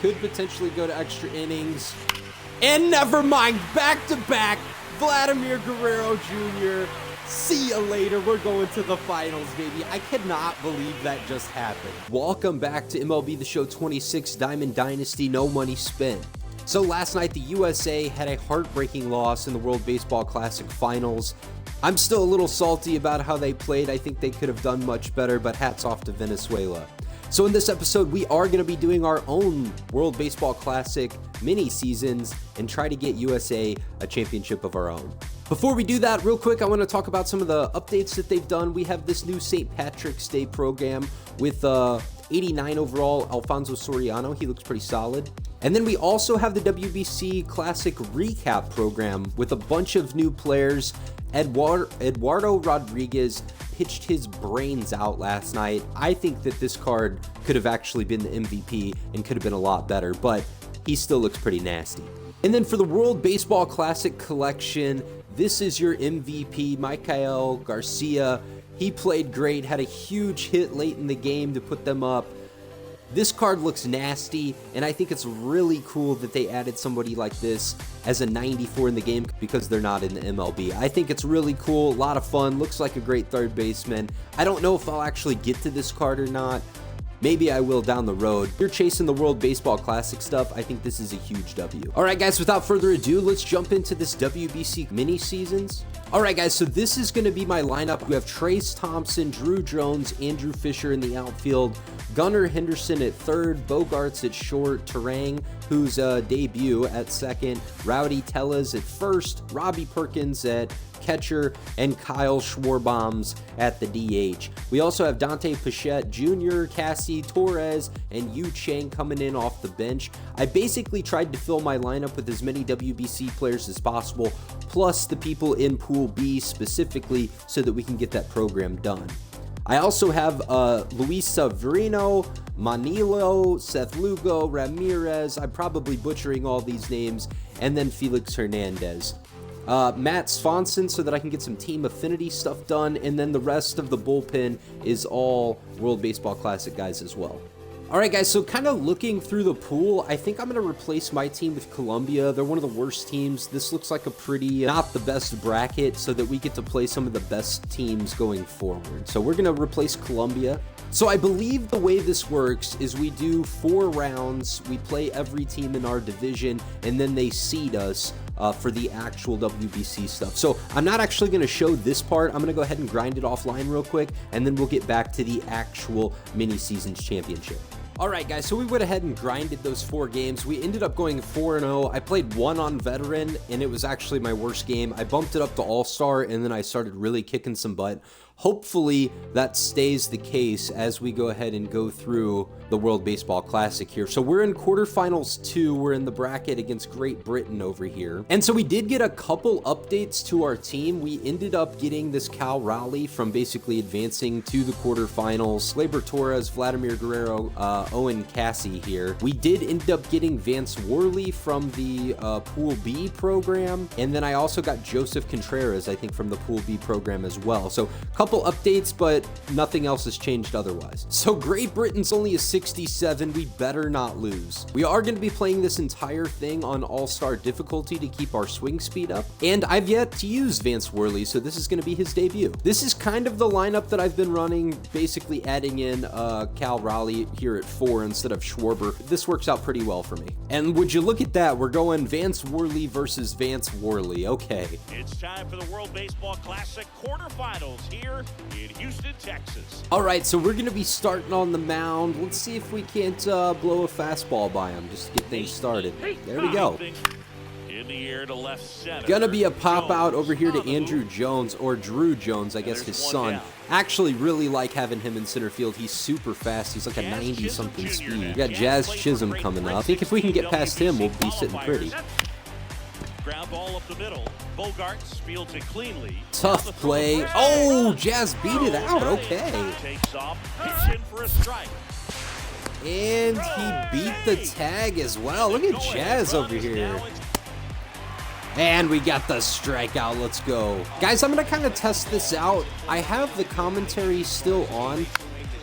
could potentially go to extra innings. And never mind, back-to-back, Vladimir Guerrero Jr. See you later. We're going to the finals, baby. I cannot believe that just happened. Welcome back to MLB The Show 26, Diamond Dynasty, no money spent. So last night, the USA had a heartbreaking loss in the World Baseball Classic Finals. I'm still a little salty about how they played. I think they could have done much better, but hats off to Venezuela. So in this episode, we are going to be doing our own World Baseball Classic mini seasons and try to get USA a championship of our own. Before we do that, real quick, I want to talk about some of the updates that they've done. We have this new St. Patrick's Day program with 89 overall Alfonso Soriano. He looks pretty solid. And then we also have the WBC Classic Recap program with a bunch of new players. Eduardo Rodriguez pitched his brains out last night. I think that this card could have actually been the MVP and could have been a lot better, but he still looks pretty nasty. And then for the World Baseball Classic Collection, this is your MVP, Michael Garcia. He played great, had a huge hit late in the game to put them up. This card looks nasty, and I think it's really cool that they added somebody like this as a 94 in the game because they're not in the MLB. I think it's really cool, a lot of fun, looks like a great third baseman. I don't know if I'll actually get to this card or not. Maybe I will down the road. If you're chasing the World Baseball Classic stuff, I think this is a huge W. All right, guys, without further ado, let's jump into this WBC mini seasons. All right, guys, so this is going to be my lineup. We have Trace Thompson, Drew Jones, Andrew Fisher in the outfield, Gunnar Henderson at third, Bogarts at short, Terang, whose debut at second, Rowdy Tellez at first, Robbie Perkins at catcher, and Kyle Schwarbaums at the DH. We also have Dante Pichette Jr., Cassie Torres, and Yu Chang coming in off the bench. I basically tried to fill my lineup with as many WBC players as possible, plus the people in Pool B specifically, so that we can get that program done. I also have Luis Severino, Manilo, Seth Lugo, Ramirez, I'm probably butchering all these names, and then Felix Hernandez. Matt Swanson so that I can get some team affinity stuff done, and then the rest of the bullpen is all World Baseball Classic guys as well. Alright guys, so kind of looking through the pool, I think I'm going to replace my team with Colombia. They're one of the worst teams. This looks like a pretty, not the best bracket, so that we get to play some of the best teams going forward. So we're going to replace Colombia. So I believe the way this works is we do 4 rounds, we play every team in our division, and then they seed us for the actual WBC stuff. So I'm not actually going to show this part. I'm going to go ahead and grind it offline real quick, and then we'll get back to the actual mini seasons championship. Alright guys, so we went ahead and grinded those 4 games. We ended up going 4-0. I played 1 on veteran, and it was actually my worst game. I bumped it up to all-star, and then I started really kicking some butt. Hopefully that stays the case as we go ahead and go through the World Baseball Classic here. So we're in quarterfinals 2. We're in the bracket against Great Britain over here. And so we did get a couple updates to our team. We ended up getting this Cal Raleigh from basically advancing to the quarterfinals. Gleyber Torres, Vladimir Guerrero, Owen Cassie here. We did end up getting Vance Worley from the Pool B program. And then I also got Joseph Contreras, I think, from the Pool B program as well. So couple updates, but nothing else has changed otherwise. So Great Britain's only a 67. We better not lose. We are going to be playing this entire thing on all-star difficulty to keep our swing speed up, and I've yet to use Vance Worley, so this is going to be his debut. This is kind of the lineup that I've been running, basically adding in Cal Raleigh here at 4 instead of Schwarber. This works out pretty well for me. And would you look at that, we're going Vance Worley versus Vance Worley. Okay. It's time for the World Baseball Classic quarterfinals here in Houston, Texas. All right, so we're going to be starting on the mound. Let's see if we can't blow a fastball by him just to get things started. There we go. In the air to left center. Gonna be a pop out over here to Andrew Jones, or Drew Jones, I guess his son. Actually really like having him in center field. He's super fast. He's like a 90-something speed. We got Jazz Chisholm coming up. I think if we can get past him, we'll be sitting pretty. Ground ball up the middle. Bogarts fields it cleanly. Tough play. Oh, Jazz beat it out. Okay. Takes off, hits in for a strike. And he beat the tag as well. Look at Jazz over here. And we got the strikeout. Let's go. Guys, I'm going to kind of test this out. I have the commentary still on.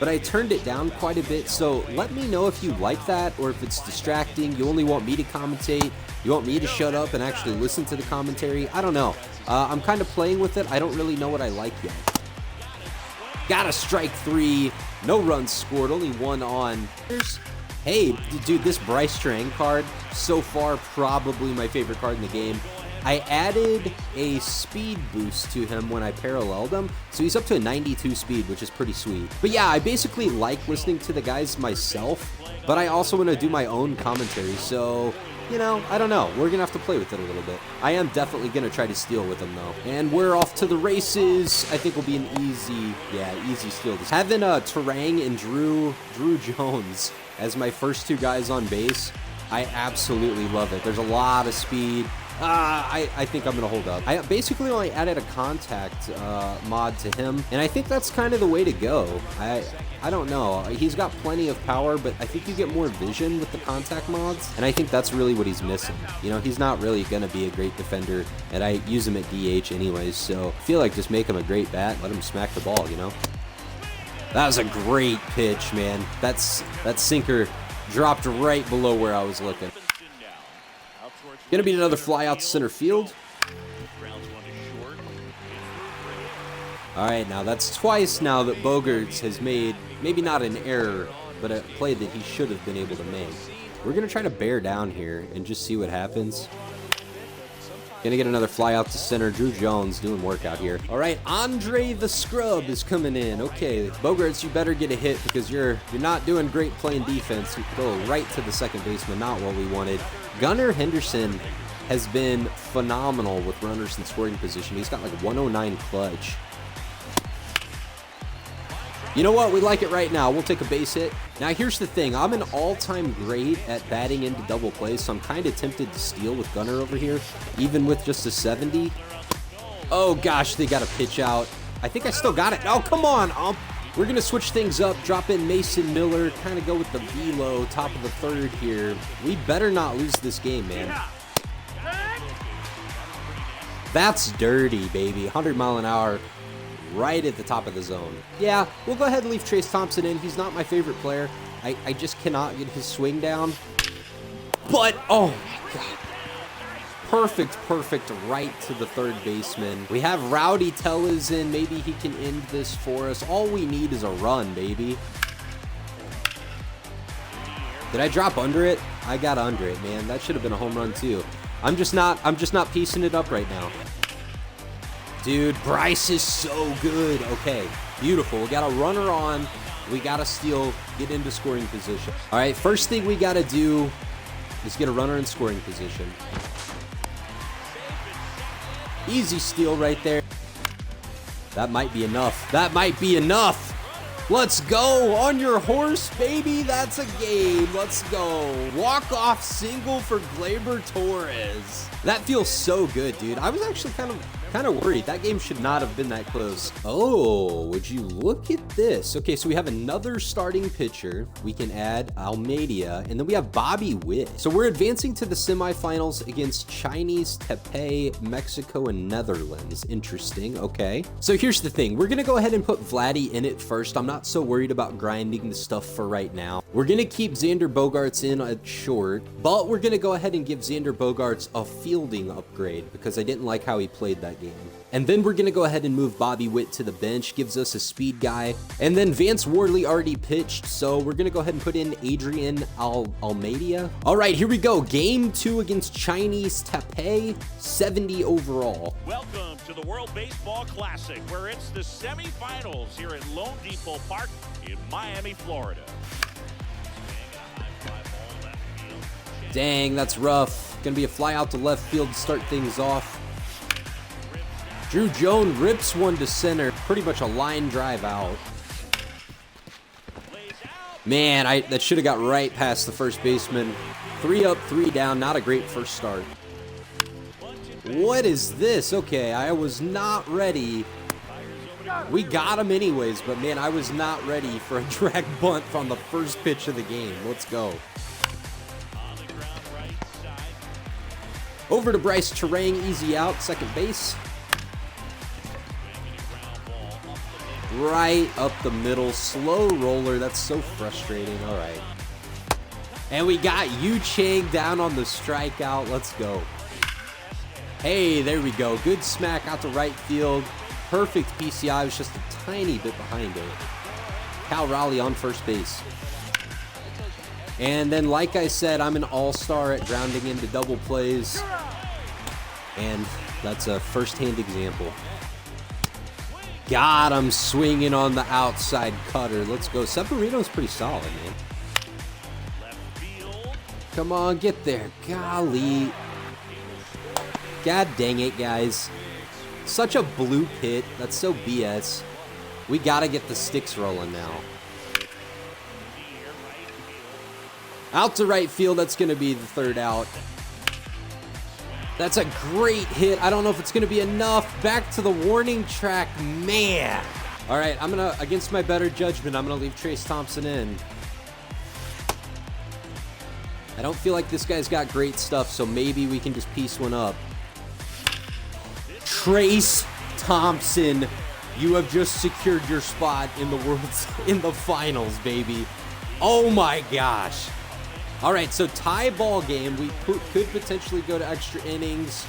but I turned it down quite a bit. So let me know if you like that or if it's distracting. You only want me to commentate. You want me to shut up and actually listen to the commentary. I don't know. I'm kind of playing with it. I don't really know what I like yet. Got a strike 3. No runs scored. Only 1 on. Hey, dude, this Bryce Terang card, so far probably my favorite card in the game. I added a speed boost to him when I paralleled him, so he's up to a 92 speed, which is pretty sweet. But yeah, I basically like listening to the guys myself, but I also want to do my own commentary, so, you know, I don't know. We're going to have to play with it a little bit. I am definitely going to try to steal with him, though. And we're off to the races. I think will be an easy steal. Having Terang and Drew Jones as my first 2 guys on base, I absolutely love it. There's a lot of speed. I think I'm going to hold up. I basically only added a contact mod to him, and I think that's kind of the way to go. I don't know. He's got plenty of power, but I think you get more vision with the contact mods, and I think that's really what he's missing. You know, he's not really going to be a great defender, and I use him at DH anyways, so I feel like just make him a great bat, let him smack the ball, you know? That was a great pitch, man. That sinker dropped right below where I was looking. Gonna be another fly out to center field. All right, now that's twice now that Bogaerts has made, maybe not an error, but a play that he should have been able to make. We're gonna try to bear down here and just see what happens. Gonna get another fly out to center. Drew Jones doing work out here. All right, Andre the Scrub is coming in. Okay, Bogaerts, you better get a hit because you're not doing great playing defense. You go right to the second baseman, not what we wanted. Gunnar Henderson has been phenomenal with runners in scoring position. He's got like 109 clutch. You know what? We like it right now. We'll take a base hit. Now, here's the thing. I'm an all-time great at batting into double plays, so I'm kind of tempted to steal with Gunnar over here, even with just a 70. Oh, gosh, they got a pitch out. I think I still got it. Oh, come on, ump. We're going to switch things up, drop in Mason Miller, kind of go with the velo, top of the third here. We better not lose this game, man. That's dirty, baby. 100 mile an hour. Right at the top of the zone. Yeah, we'll go ahead and leave Trace Thompson in. He's not my favorite player. I just cannot get his swing down. But, oh my God. Perfect right to the third baseman. We have Rowdy Tellez in. Maybe he can end this for us. All we need is a run, baby. Did I drop under it? I got under it, man. That should have been a home run too. I'm just not piecing it up right now. Dude, Bryce is so good. Okay, beautiful. We got a runner on. We got to steal, get into scoring position. All right, first thing we got to do is get a runner in scoring position. Easy steal right there. That might be enough. That might be enough. Let's go. On your horse, baby. That's a game. Let's go. Walk-off single for Gleyber Torres. That feels so good, dude. I was actually kind of worried. That game should not have been that close. Oh, would you look at this? Okay, so we have another starting pitcher. We can add Almeida, and then we have Bobby Witt. So we're advancing to the semifinals against Chinese Taipei, Mexico, and Netherlands. Interesting, okay. So here's the thing. We're gonna go ahead and put Vladdy in it first. I'm not so worried about grinding the stuff for right now. We're gonna keep Xander Bogaerts in at short, but we're gonna go ahead and give Xander Bogaerts a fielding upgrade because I didn't like how he played that game. And then we're gonna go ahead and move Bobby Witt to the bench, gives us a speed guy. And then Vance Worley already pitched, so we're gonna go ahead and put in Adrian Almeida. All right, here we go. Game 2 against Chinese Taipei, 70 overall. Welcome to the World Baseball Classic, where it's the semifinals here at Lone Depot Park in Miami, Florida. Dang, that's rough. Gonna be a fly out to left field to start things off. Drew Jones rips one to center. Pretty much a line drive out. Man, that should have got right past the first baseman. 3 up, 3 down. Not a great first start. What is this? Okay, I was not ready. We got him anyways, but man, I was not ready for a drag bunt on the first pitch of the game. Let's go. Over to Bryce Terang, easy out, second base. right up the middle. Slow roller. That's so frustrating. All right. And we got Yu Chang down on the strikeout. Let's go. Hey, there we go. Good smack out to right field. Perfect PCI. Was just a tiny bit behind it. Cal Raleigh on first base. And then, like I said, I'm an all-star at grounding into double plays. And that's a first-hand example. God, I'm swinging on the outside cutter. Let's go. Severino's pretty solid, man. Come on, get there. Golly. God dang it, guys. Such a bloop hit. That's so BS. We got to get the sticks rolling now. Out to right field. That's going to be the third out. That's a great hit. I don't know if it's going to be enough. Back to the warning track. Man. All right, I'm going to, against my better judgment, I'm going to leave Trace Thompson in. I don't feel like this guy's got great stuff, so maybe we can just piece one up. Trace Thompson, you have just secured your spot in the finals, baby. Oh my gosh. All right, so tie ball game. We could potentially go to extra innings.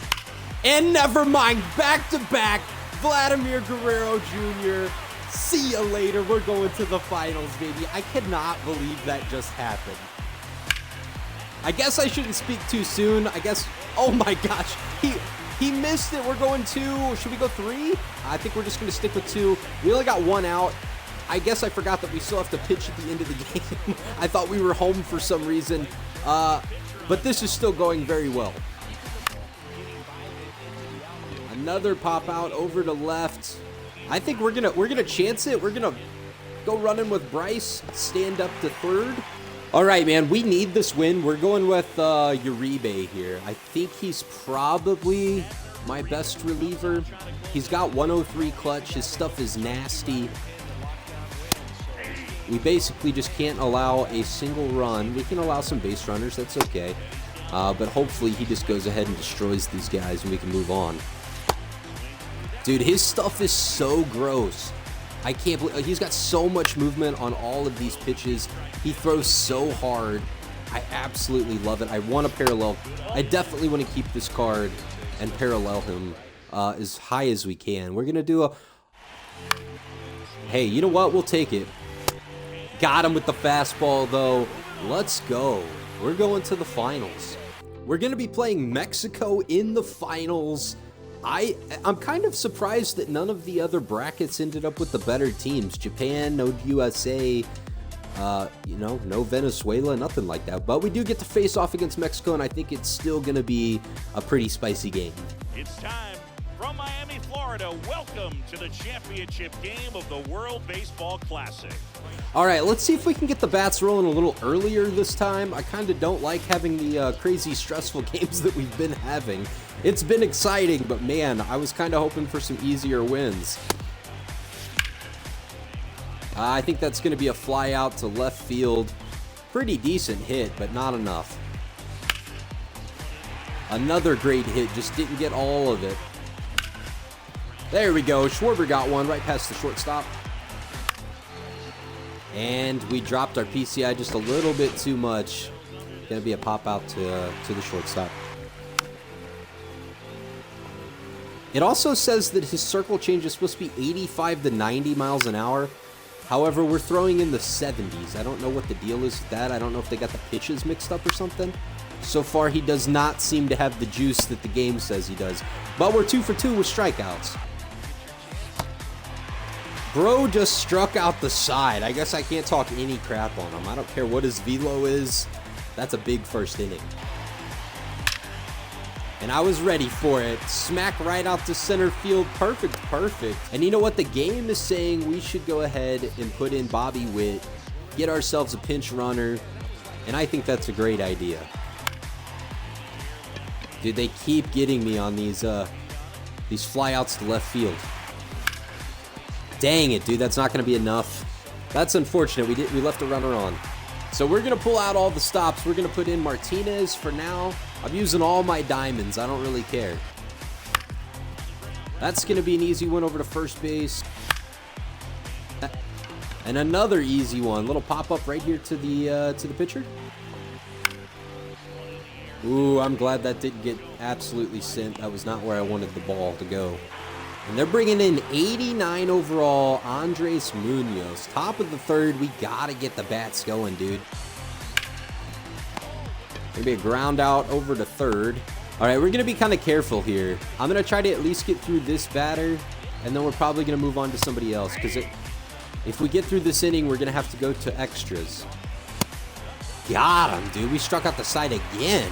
And never mind, back-to-back, Vladimir Guerrero Jr. See you later. We're going to the finals, baby. I cannot believe that just happened. I guess I shouldn't speak too soon. I guess, oh my gosh, he missed it. We're going 2. Should we go 3? I think we're just going to stick with 2. We only got 1 out. I guess I forgot that we still have to pitch at the end of the game. I thought we were home for some reason. But this is still going very well. Another pop out over to left. I think we're gonna chance it. We're gonna go running with Bryce. Stand up to third. All right, man. We need this win. We're going with Uribe here. I think he's probably my best reliever. He's got 103 clutch. His stuff is nasty. We basically just can't allow a single run. We can allow some base runners. That's okay. But hopefully he just goes ahead and destroys these guys and we can move on. Dude, his stuff is so gross. I can't believe he's got so much movement on all of these pitches. He throws so hard. I absolutely love it. I want to parallel. I definitely want to keep this card and parallel him as high as we can. We're going to do a... Hey, you know what? We'll take it. Got him with the fastball, though. Let's go. We're going to the finals. We're going to be playing Mexico in the finals. I'm kind of surprised that none of the other brackets ended up with the better teams. Japan, no USA, no Venezuela, nothing like that. But we do get to face off against Mexico, and I think it's still going to be a pretty spicy game. It's time. From Miami, Florida, welcome to the championship game of the World Baseball Classic. All right, let's see if we can get the bats rolling a little earlier this time. I kind of don't like having the crazy stressful games that we've been having. It's been exciting, but man, I was kind of hoping for some easier wins. I think that's going to be a fly out to left field. Pretty decent hit, but not enough. Another great hit, just didn't get all of it. There we go. Schwarber got one right past the shortstop. And we dropped our PCI just a little bit too much. Gonna be a pop out to the shortstop. It also says that his circle change is supposed to be 85 to 90 miles an hour. However, we're throwing in the 70s. I don't know what the deal is with that. I don't know if they got the pitches mixed up or something. So far, he does not seem to have the juice that the game says he does. But we're 2 for 2 with strikeouts. Bro just struck out the side. I guess I can't talk any crap on him. I don't care what his velo is. That's a big first inning. And I was ready for it. Smack right out to center field. Perfect, perfect. And you know what? The game is saying we should go ahead and put in Bobby Witt, get ourselves a pinch runner, and I think that's a great idea. Dude, they keep getting me on these flyouts to left field. Dang it, dude, that's not going to be enough. That's unfortunate. We left a runner on. So we're going to pull out all the stops. We're going to put in Martinez for now. I'm using all my diamonds. I don't really care. That's going to be an easy one over to first base. And another easy one. Little pop-up right here to the pitcher. Ooh, I'm glad that didn't get absolutely sent. That was not where I wanted the ball to go. And they're bringing in 89 overall, Andres Munoz. Top of the third. We got to get the bats going, dude. Maybe a ground out over to third. All right, we're going to be kind of careful here. I'm going to try to at least get through this batter, and then we're probably going to move on to somebody else. Because if we get through this inning, we're going to have to go to extras. Got him, dude. We struck out the side again.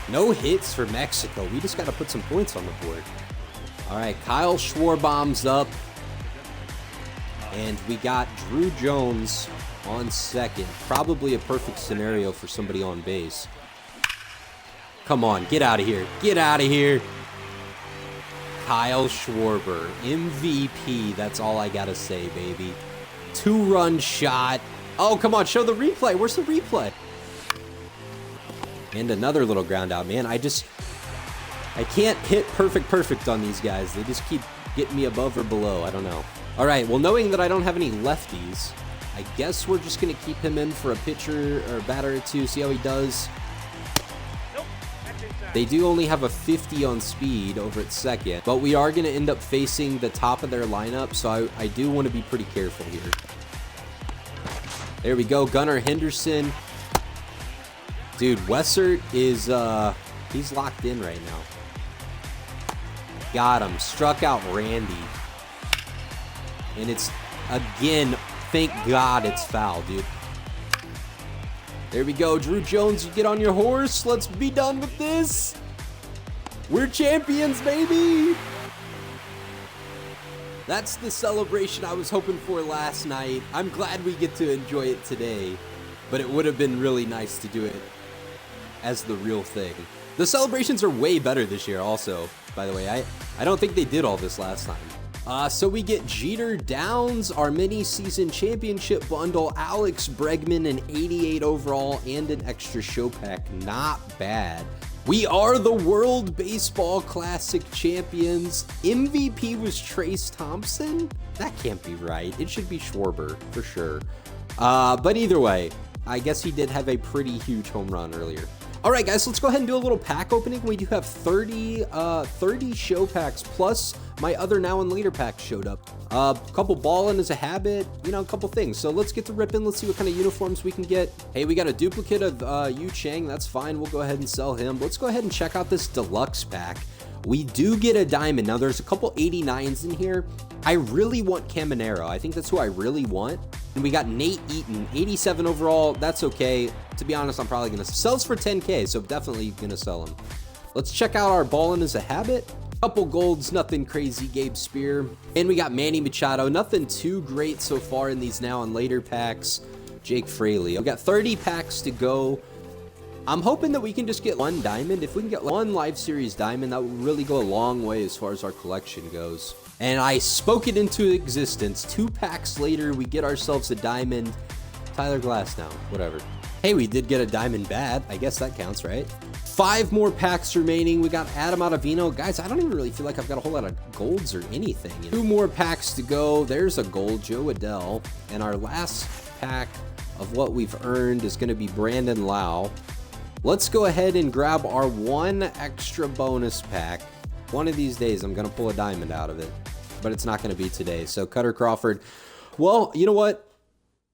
No hits for Mexico. We just got to put some points on the board. All right, Kyle Schwarbom's up. And we got Drew Jones on second. Probably a perfect scenario for somebody on base. Come on, get out of here. Get out of here. Kyle Schwarber, MVP. That's all I got to say, baby. 2-run shot. Oh, come on, show the replay. Where's the replay? And another little ground out, man. I can't hit perfect on these guys. They just keep getting me above or below. I don't know. All right, well, knowing that I don't have any lefties, I guess we're just going to keep him in for a pitcher or batter or two, see how he does. They do only have a 50 on speed over at second, but we are going to end up facing the top of their lineup, so I do want to be pretty careful here. There we go, Gunnar Henderson. Dude, Wessert is, he's locked in right now. Got him. Struck out Randy. And it's, again, thank God it's foul, dude. There we go. Drew Jones, you get on your horse. Let's be done with this. We're champions, baby. That's the celebration I was hoping for last night. I'm glad we get to enjoy it today, but it would have been really nice to do it as the real thing. The celebrations are way better this year also, by the way. I don't think they did all this last time. So we get Jeter Downs, our mini-season championship bundle, Alex Bregman, an 88 overall, and an extra show pack. Not bad. We are the World Baseball Classic champions. MVP was Trace Thompson? That can't be right. It should be Schwarber, for sure. But either way, I guess he did have a pretty huge home run earlier. All right, guys, let's go ahead and do a little pack opening. We do have 30 show packs, plus my other now and later packs showed up. A couple ballin' as a habit, you know, a couple things. So let's get to ripping. Let's see what kind of uniforms we can get. Hey, we got a duplicate of Yu Chang. That's fine. We'll go ahead and sell him. Let's go ahead and check out this deluxe pack. We do get a diamond. Now, there's a couple 89s in here. I really want Caminero. I think that's who I really want. And we got Nate Eaton, 87 overall. That's okay. To be honest, I'm probably going to sell this for 10K, so definitely going to sell him. Let's check out our ballin' as a habit. Couple golds, nothing crazy. Gabe Spear. And we got Manny Machado. Nothing too great so far in these now and later packs. Jake Fraley. We got 30 packs to go. I'm hoping that we can just get one diamond. If we can get one live series diamond, that would really go a long way as far as our collection goes. And I spoke it into existence. 2 packs later, we get ourselves a diamond. Tyler Glass now, whatever. Hey, we did get a diamond bat. I guess that counts, right? 5 more packs remaining. We got Adam Ottavino. Guys, I don't even really feel like I've got a whole lot of golds or anything. 2 more packs to go. There's a gold, Joe Adele. And our last pack of what we've earned is going to be Brandon Lau. Let's go ahead and grab our 1 extra bonus pack. One of these days, I'm going to pull a diamond out of it, but it's not going to be today. So Cutter Crawford, well, you know what?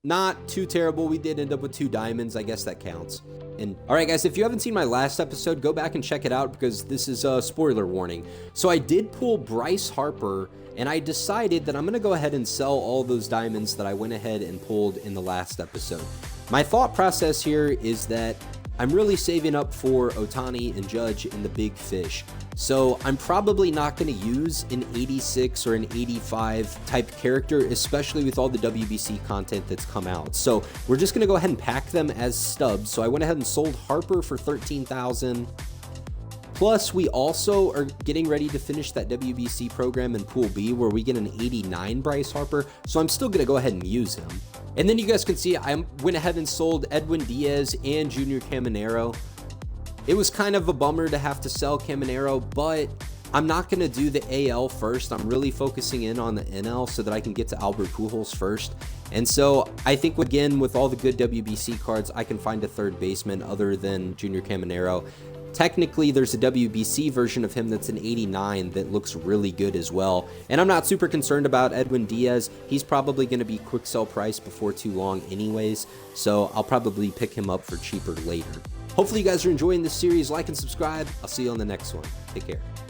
Not too terrible. We did end up with 2 diamonds. I guess that counts. And all right, guys, if you haven't seen my last episode, go back and check it out because this is a spoiler warning. So I did pull Bryce Harper, and I decided that I'm going to go ahead and sell all those diamonds that I went ahead and pulled in the last episode. My thought process here is that I'm really saving up for Ohtani and Judge and the big fish. So I'm probably not going to use an 86 or an 85 type character, especially with all the WBC content that's come out. So we're just going to go ahead and pack them as stubs. So I went ahead and sold Harper for $13,000. Plus, we also are getting ready to finish that WBC program in Pool B where we get an 89 Bryce Harper. So I'm still going to go ahead and use him. And then you guys can see I went ahead and sold Edwin Diaz and Junior Caminero. It was kind of a bummer to have to sell Caminero, but I'm not going to do the AL first. I'm really focusing in on the NL so that I can get to Albert Pujols first. And so I think, again, with all the good WBC cards, I can find a third baseman other than Junior Caminero. Technically, there's a WBC version of him that's an 89 that looks really good as well. And I'm not super concerned about Edwin Diaz. He's probably going to be quick sell price before too long anyways, so I'll probably pick him up for cheaper later. Hopefully you guys are enjoying this series. Like and subscribe. I'll see you on the next one. Take care.